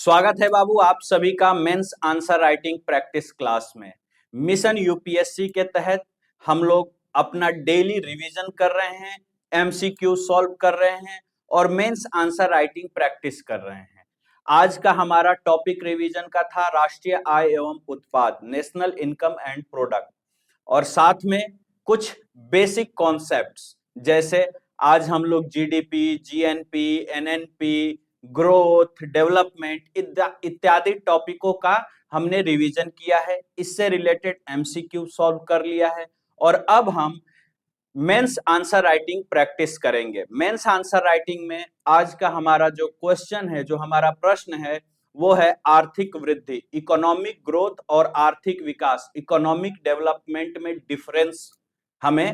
स्वागत है बाबू आप सभी का mains answer writing practice class में। मिशन यूपीएससी के तहत हम लोग अपना डेली रिवीजन कर रहे हैं, एमसीक्यू सॉल्व कर रहे हैं और मेंस आंसर राइटिंग प्रैक्टिस कर रहे हैं। आज का हमारा टॉपिक रिवीजन का था राष्ट्रीय आय एवं उत्पाद, नेशनल इनकम एंड प्रोडक्ट, और साथ में कुछ बेसिक कॉन्सेप्ट्स जैसे आज हम लोग GDP, GNP, NNP, growth, development इत्यादि टॉपिकों का हमने रिवीजन किया है। इससे रिलेटेड एमसीक्यू सॉल्व कर लिया है और अब हम मेंस आंसर राइटिंग प्रैक्टिस करेंगे। मेंस आंसर राइटिंग में आज का हमारा जो क्वेश्चन है, जो हमारा प्रश्न है, वो है आर्थिक वृद्धि, इकोनॉमिक ग्रोथ और आर्थिक विकास, इकोनॉमिक डेवलपमेंट में डिफरेंस हमें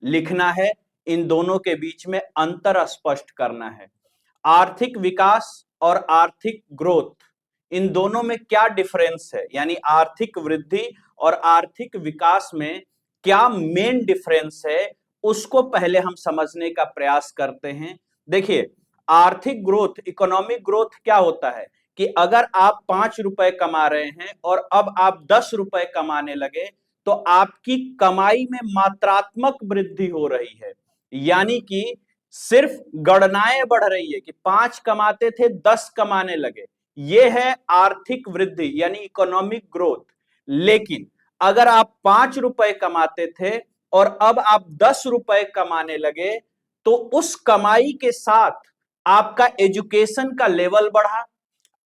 लिखना है। इन दोनों के बीच में अंतर स्पष्ट करना है। आर्थिक विकास और आर्थिक ग्रोथ, इन दोनों में क्या डिफरेंस है, यानी आर्थिक वृद्धि और आर्थिक विकास में क्या मेन डिफरेंस है, उसको पहले हम समझने का प्रयास करते हैं। देखिए, आर्थिक ग्रोथ, इकोनॉमिक ग्रोथ क्या होता है कि अगर आप 5 रुपए कमा रहे हैं और अब आप 10 रुपए कमाने लगे तो आपकी कमाई में मात्रात्मक वृद्धि हो रही है, यानी कि सिर्फ गणनाएं बढ़ रही है कि 5 कमाते थे 10 कमाने लगे, ये है आर्थिक वृद्धि यानी इकोनॉमिक ग्रोथ। लेकिन अगर आप 5 रुपए कमाते थे और अब आप 10 रुपए कमाने लगे तो उस कमाई के साथ आपका एजुकेशन का लेवल बढ़ा,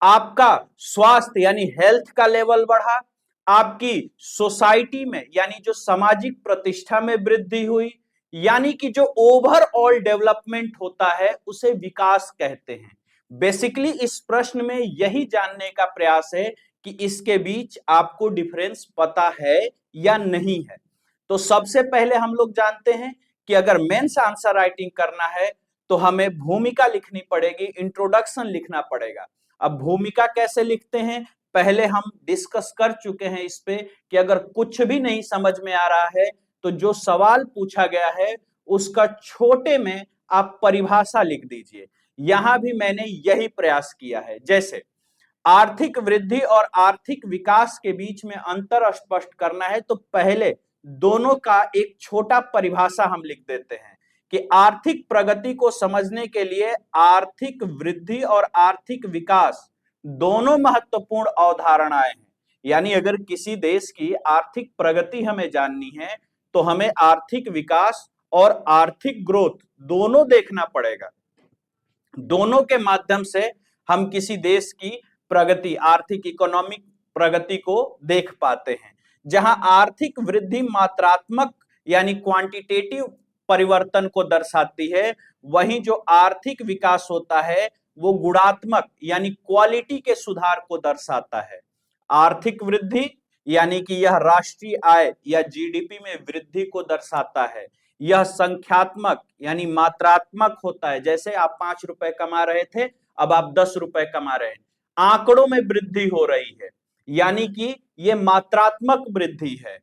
आपका स्वास्थ्य यानी हेल्थ का लेवल बढ़ा, आपकी सोसाइटी में यानी जो सामाजिक प्रतिष्ठा में वृद्धि हुई, यानी कि जो ओवरऑल डेवलपमेंट होता है उसे विकास कहते हैं। बेसिकली इस प्रश्न में यही जानने का प्रयास है कि इसके बीच आपको डिफरेंस पता है या नहीं है। तो सबसे पहले हम लोग जानते हैं कि अगर मेंस आंसर राइटिंग करना है तो हमें भूमिका लिखनी पड़ेगी, इंट्रोडक्शन लिखना पड़ेगा। अब भूमिका कैसे लिखते हैं पहले हम डिस्कस कर चुके हैं इस पे कि अगर कुछ भी नहीं समझ में आ रहा है तो जो सवाल पूछा गया है उसका छोटे में आप परिभाषा लिख दीजिए। यहां भी मैंने यही प्रयास किया है। जैसे आर्थिक वृद्धि और आर्थिक विकास के बीच में अंतर स्पष्ट करना है तो पहले दोनों का एक छोटा परिभाषा हम लिख देते हैं कि आर्थिक प्रगति को समझने के लिए आर्थिक वृद्धि और आर्थिक विकास दोनों महत्वपूर्ण अवधारणाएं हैं। यानी अगर किसी देश की आर्थिक प्रगति हमें जाननी है तो हमें आर्थिक विकास और आर्थिक ग्रोथ दोनों देखना पड़ेगा। दोनों के माध्यम से हम किसी देश की प्रगति, आर्थिक इकोनॉमिक प्रगति को देख पाते हैं। जहां आर्थिक वृद्धि मात्रात्मक यानी क्वांटिटेटिव परिवर्तन को दर्शाती है, वहीं जो आर्थिक विकास होता है वो गुणात्मक यानी क्वालिटी के सुधार को दर्शाता है। आर्थिक वृद्धि यानी कि यह राष्ट्रीय आय या जीडीपी में वृद्धि को दर्शाता है। यह संख्यात्मक यानी मात्रात्मक होता है, जैसे आप 5 रुपए कमा रहे थे अब आप 10 रुपए कमा रहे हैं, आंकड़ों में वृद्धि हो रही है, यानी कि यह मात्रात्मक वृद्धि है।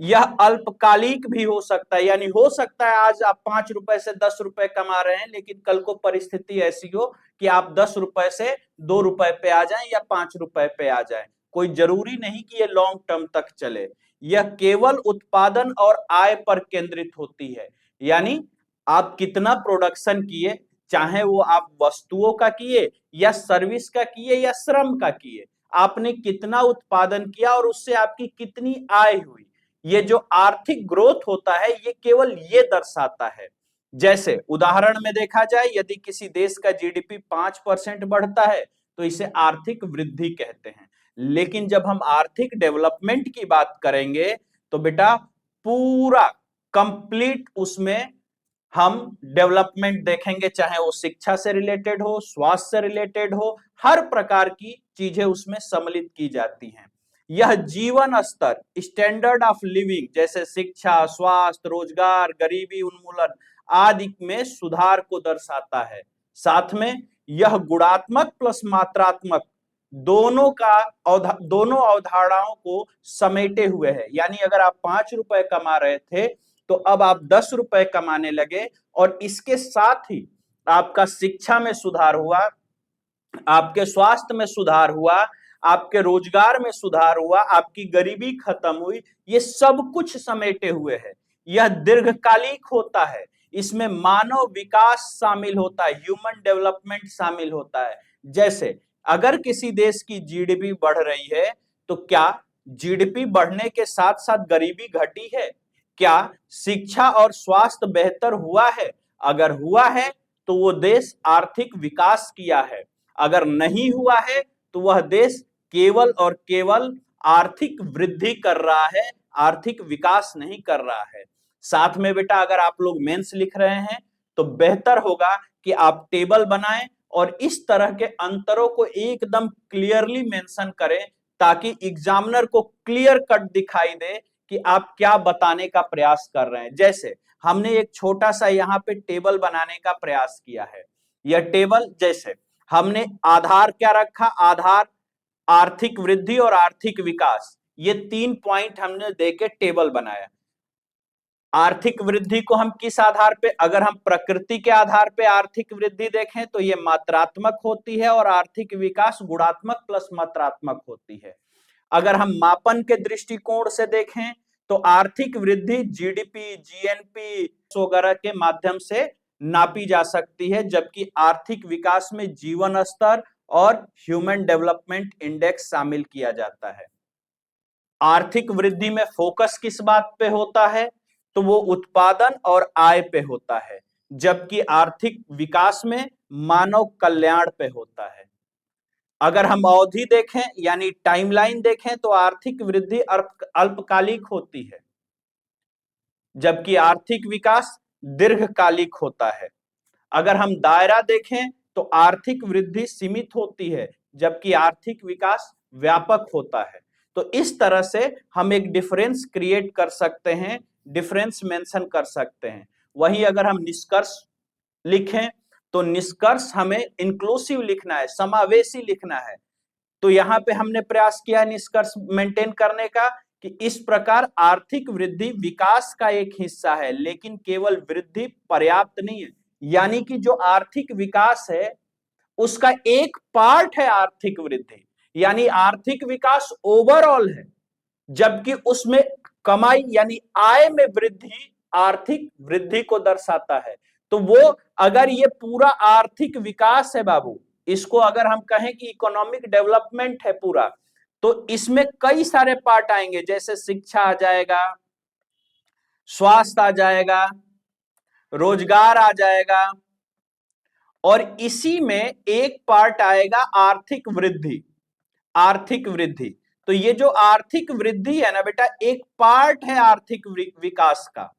यह अल्पकालिक भी हो सकता है, यानी हो सकता है आज आप 5 रुपए से 10 रुपए कमा रहे हैं लेकिन कल को परिस्थिति ऐसी हो कि आप 10 रुपए से 2 रुपए पे आ जाएं या 5 रुपए पे आ जाएं। कोई जरूरी नहीं कि यह लॉन्ग टर्म तक चले। यह केवल उत्पादन और आय पर केंद्रित होती है, यानी आप कितना प्रोडक्शन किए, चाहे वो आप वस्तुओं का किए या सर्विस का किए या श्रम का किए, आपने कितना उत्पादन किया और उससे आपकी कितनी आय हुई, ये जो आर्थिक ग्रोथ होता है ये केवल ये दर्शाता है। जैसे उदाहरण में देखा जाए, यदि किसी देश का जीडीपी 5% बढ़ता है तो इसे आर्थिक वृद्धि कहते हैं। लेकिन जब हम आर्थिक डेवलपमेंट की बात करेंगे तो बेटा पूरा कंप्लीट उसमें हम डेवलपमेंट देखेंगे, चाहे वो शिक्षा से रिलेटेड हो, स्वास्थ्य से रिलेटेड हो, हर प्रकार की चीजें उसमें सम्मिलित की जाती हैं। यह जीवन स्तर, स्टैंडर्ड ऑफ लिविंग, जैसे शिक्षा, स्वास्थ्य, रोजगार, गरीबी उन्मूलन आदि में सुधार को दर्शाता है। साथ में यह गुणात्मक प्लस मात्रात्मक दोनों अवधारणाओं को समेटे हुए है। यानी अगर आप 5 रुपए कमा रहे थे तो अब आप 10 रुपए कमाने लगे और इसके साथ ही आपका शिक्षा में सुधार हुआ, आपके स्वास्थ्य में सुधार हुआ, आपके रोजगार में सुधार हुआ, आपकी गरीबी खत्म हुई, ये सब कुछ समेटे हुए है। यह दीर्घकालिक होता है, इसमें मानव विकास शामिल होता है, ह्यूमन डेवलपमेंट शामिल होता है। जैसे अगर किसी देश की जीडीपी बढ़ रही है तो क्या जीडीपी बढ़ने के साथ साथ गरीबी घटी है? क्या शिक्षा और स्वास्थ्य बेहतर हुआ है? अगर हुआ है तो वो देश आर्थिक विकास किया है, अगर नहीं हुआ है तो वह देश केवल और केवल आर्थिक वृद्धि कर रहा है, आर्थिक विकास नहीं कर रहा है। साथ में बेटा अगर आप लोग मेंस लिख रहे हैं तो बेहतर होगा कि आप टेबल बनाएं और इस तरह के अंतरों को एकदम क्लियरली मेंशन करें, ताकि एग्जामिनर को क्लियर कट दिखाई दे कि आप क्या बताने का प्रयास कर रहे हैं। जैसे हमने एक छोटा सा यहाँ पे टेबल बनाने का प्रयास किया है। यह टेबल जैसे हमने आधार क्या रखा, आधार आर्थिक वृद्धि और आर्थिक विकास, ये 3 पॉइंट हमने देके टेबल बनाया। आर्थिक वृद्धि को हम किस आधार पे, अगर हम प्रकृति के आधार पे आर्थिक वृद्धि देखें तो ये मात्रात्मक होती है और आर्थिक विकास गुणात्मक प्लस मात्रात्मक होती है। अगर हम मापन के दृष्टिकोण से देखें तो आर्थिक वृद्धि जीडीपी, जीएनपी वगैरह के माध्यम से नापी जा सकती है, जबकि आर्थिक विकास में जीवन स्तर और ह्यूमन डेवलपमेंट इंडेक्स शामिल किया जाता है। आर्थिक वृद्धि में फोकस किस बात पे होता है? तो वो उत्पादन और आय पे होता है, जबकि आर्थिक विकास में मानव कल्याण पे होता है। अगर हम अवधि देखें यानी टाइमलाइन देखें तो आर्थिक वृद्धि अल्पकालिक होती है, जबकि आर्थिक विकास दीर्घकालिक होता है। अगर हम दायरा देखें तो आर्थिक वृद्धि सीमित होती है, जबकि आर्थिक विकास व्यापक होता है। तो इस तरह से हम एक डिफरेंस क्रिएट कर सकते हैं, डिफरेंस मेंशन कर सकते हैं। वहीं अगर हम निष्कर्ष लिखें तो निष्कर्ष हमें इंक्लूसिव लिखना है, समावेशी लिखना है। तो यहाँ पे हमने प्रयास किया निष्कर्ष मेंटेन करने का कि इस प्रकार आर्थिक वृद्धि विकास का एक हिस्सा है, लेकिन केवल वृद्धि पर्याप्त नहीं है। यानी कि जो आर्थिक विकास है उसका एक पार्ट है आर्थिक वृद्धि, यानी आर्थिक विकास ओवरऑल है, जबकि उसमें कमाई यानी आय में वृद्धि आर्थिक वृद्धि को दर्शाता है। तो वो अगर ये पूरा आर्थिक विकास है बाबू, इसको अगर हम कहें कि इकोनॉमिक डेवलपमेंट है पूरा, तो इसमें कई सारे पार्ट आएंगे, जैसे शिक्षा आ जाएगा, स्वास्थ्य आ जाएगा, रोजगार आ जाएगा, और इसी में एक पार्ट आएगा आर्थिक वृद्धि। आर्थिक वृद्धि, तो ये जो आर्थिक वृद्धि है ना बेटा, एक पार्ट है आर्थिक विकास का,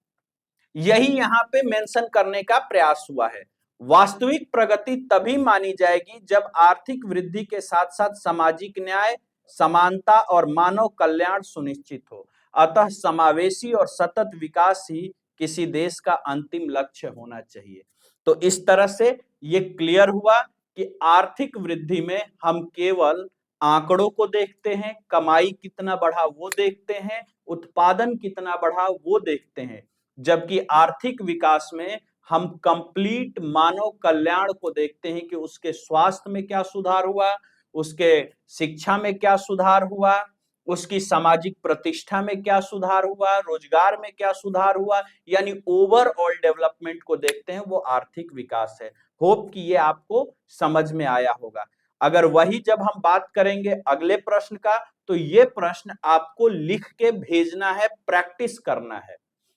यही यहां पे मेंशन करने का प्रयास हुआ है। वास्तविक प्रगति तभी मानी जाएगी जब आर्थिक वृद्धि के साथ साथ सामाजिक न्याय, समानता और मानव कल्याण सुनिश्चित हो। अतः समावेशी और सतत विकास ही किसी देश का अंतिम लक्ष्य होना चाहिए। तो इस तरह से ये क्लियर हुआ कि आर्थिक वृद्धि में हम केवल आंकड़ों को देखते हैं, कमाई कितना बढ़ा वो देखते हैं, उत्पादन कितना बढ़ा वो देखते हैं, जबकि आर्थिक विकास में हम कंप्लीट मानव कल्याण को देखते हैं कि उसके स्वास्थ्य में क्या सुधार हुआ, उसके शिक्षा में क्या सुधार हुआ, उसकी सामाजिक प्रतिष्ठा में क्या सुधार हुआ, रोजगार में क्या सुधार हुआ, यानी ओवरऑल डेवलपमेंट को देखते हैं, वो आर्थिक विकास है। होप कि ये आपको समझ में आया होगा। अगर वही जब हम बात करेंगे अगले प्रश्न का, तो ये प्रश्न आपको लिख के भेजना है, प्रैक्टिस करना है।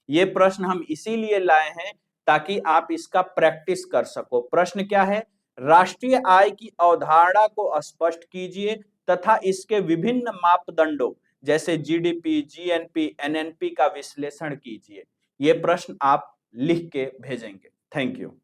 ये प्रश्न हम इसीलिए लाए हैं ताकि आप इसका प्रैक्टिस कर सको। प्रश्न क्या है? राष्ट्रीय आय की अवधारणा को स्पष्ट कीजिए तथा इसके विभिन्न मापदंडों जैसे जीडीपी, जीएनपी, एनएनपी का विश्लेषण कीजिए। ये प्रश्न आप लिख के भेजेंगे। Thank you.